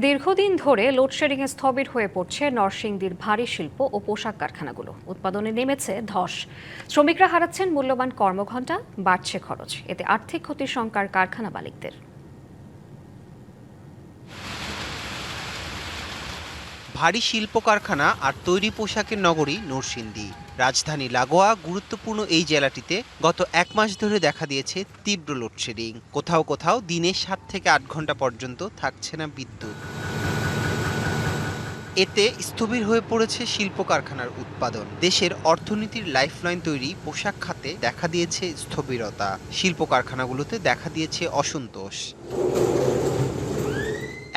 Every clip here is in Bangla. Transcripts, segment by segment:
দীর্ঘদিন ধরে লোডশেডিংয়ে স্থবির হয়ে পড়ছে নরসিংদীর ভারী শিল্প ও পোশাক কারখানাগুলো। উৎপাদনে নেমেছে ধস। শ্রমিকরা হারাচ্ছেন মূল্যবান কর্মঘণ্টা, বাড়ছে খরচ। এতে আর্থিক ক্ষতির শঙ্কার কারখানা মালিকদের। ভারী শিল্প কারখানা আর তৈরি পোশাকের নগরী নরসিংদী। রাজধানী লাগোয়া গুরুত্বপূর্ণ এই জেলাটিতে গত 1 মাস ধরে দেখা দিয়েছে তীব্র লোডশেডিং। কোথাও কোথাও দিনে 7 থেকে 8 ঘন্টা পর্যন্ত থাকছে না বিদ্যুৎ। এতে স্থবির হয়ে পড়েছে শিল্প কারখানার উৎপাদন। দেশের অর্থনীতির লাইফলাইন তৈরি পোশাক খাতে দেখা দিয়েছে স্থবিরতা। শিল্প কারখানাগুলোতে দেখা দিয়েছে অসন্তোষ।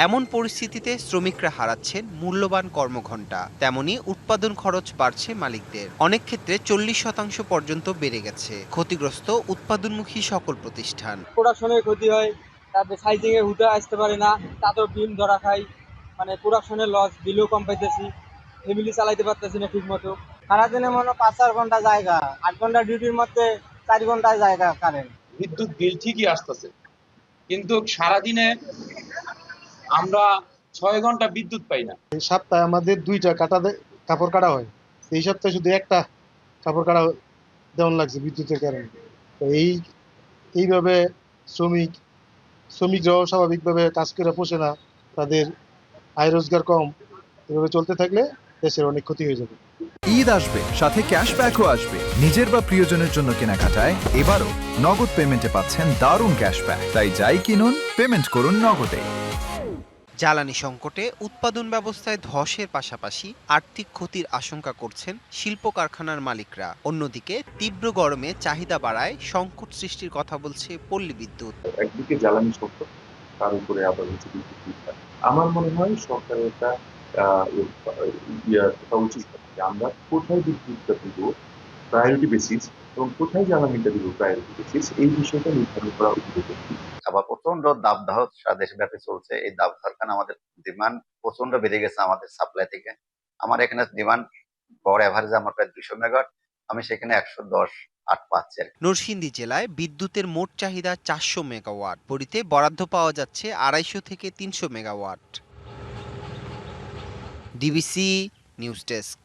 এমন পরিস্থিতিতে শ্রমিকরা হারাচ্ছেন মূল্যবান কর্মঘণ্টা, তেমনি উৎপাদন খরচ বাড়ছে মালিকদের। অনেক ক্ষেত্রে 40% পর্যন্ত বেড়ে গেছে। ক্ষতিগ্রস্ত উৎপাদনমুখী সকল প্রতিষ্ঠান। প্রোডাকশনের ক্ষতি হয়, তারপরে সাইজিং এ হুটা আসতে পারে না, তাতেও ডিম ধরা খাই, মানে প্রোডাকশনের লস, বিলও কম পাইতেছি, ফ্যামিলি চালাইতে পারতেছি না ঠিক মতো। সারাদিনে মনে 5-4 ঘন্টা জায়গা, 8 ঘন্টা ডিউটির মধ্যে 4 ঘন্টায় জায়গা কারেন্ট। বিদ্যুৎ বিল ঠিকই আসতেছে, কিন্তু সারাদিনে আমরা 6 ঘন্টা বিদ্যুৎ পাই না। এই সপ্তাহে আমাদের 2টা কাপড় কাটা হয়, এই সপ্তাহে শুধু একটা কাপড় কাটা দেওয়ান লাগছে বিদ্যুতের কারণে। তো এইভাবে শ্রমিকরাও স্বাভাবিকভাবে কাজ করে পোষে না, তাদের আয় রোজগার কম। এভাবে চলতে থাকলে দেশের অনেক ক্ষতি হয়ে যাবে। ঈদ আসবে, সাথে ক্যাশব্যাকও আসবে। নিজের বা প্রিয়জনের জন্য কেনাকাটায় এবারও নগদ পেমেন্টে পাচ্ছেন দারুণ ক্যাশব্যাক। তাই যাই কিনুন, পেমেন্ট করুন নগদে। জ্বালানি সংকটে উৎপাদন ব্যবস্থায় ধসের পাশাপাশি আর্থিক ক্ষতির আশঙ্কা করছেন শিল্প কারখানার মালিকরা। অন্যদিকে তীব্র গরমে চাহিদা বাড়ায় সংকট সৃষ্টির কথা বলছে পল্লী বিদ্যুৎ। একদিকে জ্বালানি সংকট, তার উপরে আবার হচ্ছে বিদ্যুৎ বিভ্রাট। আমার মনে হয় সরকারের একটা থাকা উচিত যে আমরা কোথায় বিদ্যুৎটা দিব প্রায়োরিটি বেসিস এবং কোথায় জ্বালানিটা দিব প্রায়োরিটি বেসিস, এই বিষয়টা নির্ধারণ করা উচিত। আবার প্রচন্ড দাবদাহ সারা দেশব্যাপী চলছে। এই দাবদাহের কারণে আমাদের ডিমান্ড প্রচন্ড বেড়ে গেছে আমাদের সাপ্লাই থেকে। আমার এখানে ডিমান্ড গড় এভারেজে আমার প্রায় 200 মেগাওয়াট, আমি সেখানে 110-8 পাচ্ছি। নরসিংদী জেলায় বিদ্যুতের মোট চাহিদা 400 মেগাওয়াট, পরিতে বরাদ্দ পাওয়া যাচ্ছে 250 থেকে 300 মেগাওয়াট। DBC news desk.